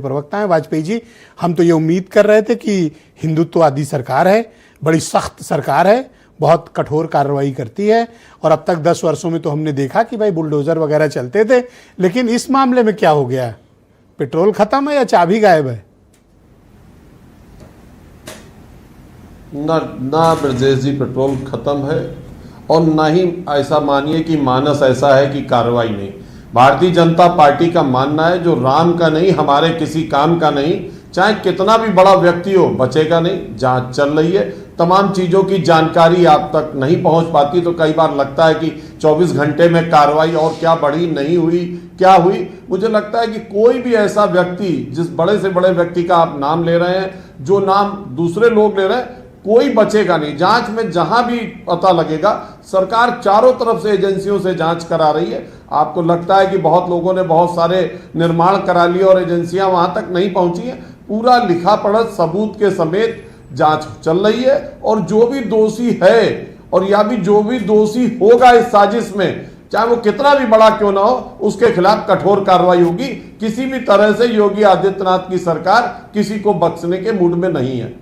प्रवक्ता हैं वाजपेयी जी, हम तो ये उम्मीद कर रहे थे कि हिंदुत्ववादी सरकार है, बड़ी सख्त सरकार है, बहुत कठोर कार्रवाई करती है। और अब तक 10 वर्षों में तो हमने देखा कि भाई बुलडोजर वगैरह चलते थे, लेकिन इस मामले में क्या हो गया? पेट्रोल खत्म है या चाबी गायब है? ना ब्रजेश जी, पेट्रोल खत्म है और ना ही ऐसा मानिए कि मानस ऐसा है कि कार्रवाई नहीं। भारतीय जनता पार्टी का मानना है जो राम का नहीं, हमारे किसी काम का नहीं, चाहे कितना भी बड़ा व्यक्ति हो, बचेगा नहीं। जांच चल रही है, तमाम चीज़ों की जानकारी आप तक नहीं पहुंच पाती, तो कई बार लगता है कि 24 घंटे में कार्रवाई और क्या बढ़ी, नहीं हुई, क्या हुई। मुझे लगता है कि कोई भी ऐसा व्यक्ति, जिस बड़े से बड़े व्यक्ति का आप नाम ले रहे हैं, जो नाम दूसरे लोग ले रहे हैं, कोई बचेगा नहीं। जांच में जहां भी पता लगेगा, सरकार चारों तरफ से एजेंसियों से जांच करा रही है। आपको लगता है कि बहुत लोगों ने बहुत सारे निर्माण करा लिए और एजेंसियां वहां तक नहीं पहुंची हैं। पूरा लिखा पढ़ा सबूत के समेत जांच चल रही है और जो भी दोषी है और या भी जो भी दोषी होगा इस साजिश में, चाहे वो कितना भी बड़ा क्यों ना हो, उसके खिलाफ कठोर कार्रवाई होगी। किसी भी तरह से योगी आदित्यनाथ की सरकार किसी को बख्शने के मूड में नहीं है।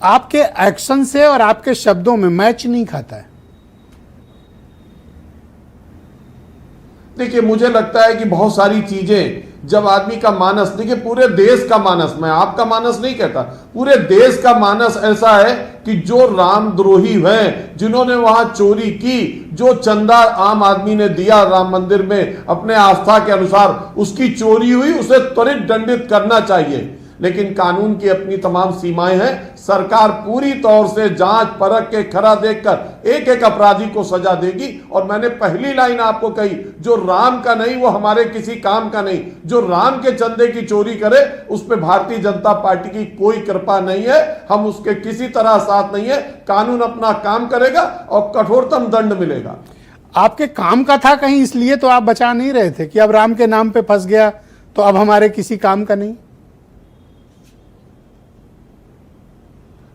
आपके एक्शन से और आपके शब्दों में मैच नहीं खाता है। देखिए, मुझे लगता है कि बहुत सारी चीजें जब आदमी का मानस, देखिए पूरे देश का मानस, मैं आपका मानस नहीं कहता, पूरे देश का मानस ऐसा है कि जो रामद्रोही हैं, जिन्होंने वहां चोरी की, जो चंदा आम आदमी ने दिया राम मंदिर में अपने आस्था के अनुसार, उसकी चोरी हुई, उसे त्वरित दंडित करना चाहिए। लेकिन कानून की अपनी तमाम सीमाएं हैं। सरकार पूरी तौर से जांच परख के खरा देखकर एक एक अपराधी को सजा देगी। और मैंने पहली लाइन आपको कही, जो राम का नहीं वो हमारे किसी काम का नहीं। जो राम के चंदे की चोरी करे उस पर भारतीय जनता पार्टी की कोई कृपा नहीं है, हम उसके किसी तरह साथ नहीं है। कानून अपना काम करेगा और कठोरतम दंड मिलेगा। आपके काम का था कहीं, इसलिए तो आप बचा नहीं रहे थे कि अब राम के नाम पे फंस गया तो अब हमारे किसी काम का नहीं।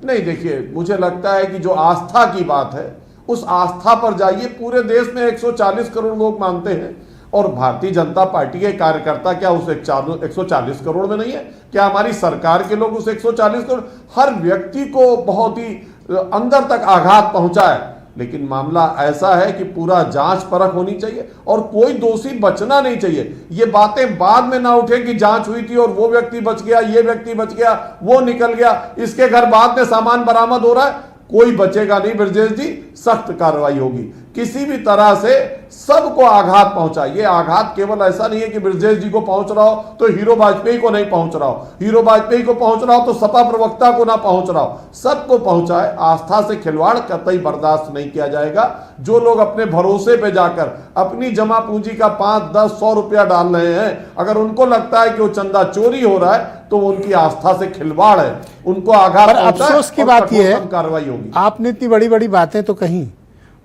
नहीं, देखिए, मुझे लगता है कि जो आस्था की बात है, उस आस्था पर जाइए। पूरे देश में 140 करोड़ लोग मानते हैं और भारतीय जनता पार्टी के कार्यकर्ता क्या उस 140 करोड़ में नहीं है? क्या हमारी सरकार के लोग उस 140 करोड़, हर व्यक्ति को बहुत ही अंदर तक आघात पहुंचा है। लेकिन मामला ऐसा है कि पूरा जांच परख होनी चाहिए और कोई दोषी बचना नहीं चाहिए। ये बातें बाद में ना उठे कि जांच हुई थी और वो व्यक्ति बच गया, ये व्यक्ति बच गया, वो निकल गया, इसके घर बाद में सामान बरामद हो रहा है। कोई बचेगा नहीं ब्रजेश जी, सख्त कार्रवाई होगी। किसी भी तरह से सबको आघात पहुंचा। ये आघात केवल ऐसा नहीं है कि ब्रजेश जी को पहुंच रहा हो तो हीरो वाजपेयी को नहीं पहुंच रहा हो, हीरो वाजपेयी को पहुंच रहा हो तो सपा प्रवक्ता को ना पहुंच रहा हो, सबको पहुंचा है। आस्था से खिलवाड़ कतई बर्दाश्त नहीं किया जाएगा। जो लोग अपने भरोसे पे जाकर अपनी जमा पूंजी का 5, 10, 100 रुपया डाल रहे हैं, अगर उनको लगता है कि वो चंदा चोरी हो रहा है तो उनकी आस्था से खिलवाड़ है, उनको आघात पहुंचा है। अफसोस की बात यह है, कार्रवाई होगी। आपने इतनी बड़ी बड़ी बातें तो कही,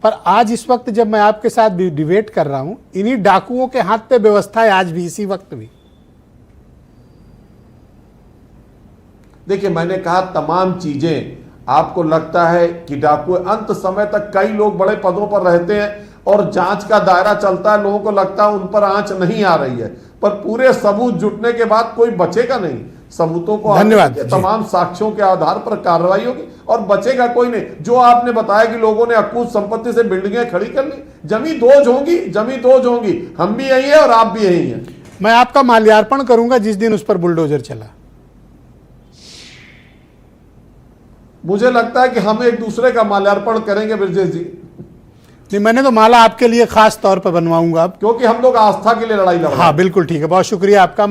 पर आज इस वक्त जब मैं आपके साथ डिबेट कर रहा हूं, इन्हीं डाकुओं के हाथ पे व्यवस्था है आज भी, इसी वक्त भी। देखिए, मैंने कहा तमाम चीजें, आपको लगता है कि डाकू, अंत समय तक कई लोग बड़े पदों पर रहते हैं और जांच का दायरा चलता है, लोगों को लगता है उन पर आंच नहीं आ रही है, पर पूरे सबूत जुटने के बाद कोई बचेगा नहीं। सबूतों को धन्यवाद, तमाम साक्ष्यों के आधार पर कार्रवाई होगी और बचेगा कोई नहीं। जो आपने बताया कि लोगों ने अकूत संपत्ति से बिल्डिंगें खड़ी कर ली, जमी दोज होंगी, हम भी यही है और आप भी यही हैं। मैं आपका माल्यार्पण करूंगा जिस दिन उस पर बुलडोजर चला। मुझे लगता है कि हम एक दूसरे का माल्यार्पण करेंगे ब्रजेश जी। नहीं, मैंने तो माला आपके लिए खास तौर पर बनवाऊंगा अब, क्योंकि हम लोग आस्था के लिए लड़ाई लड़ रहे हैं। हाँ बिल्कुल ठीक है, बहुत शुक्रिया आपका।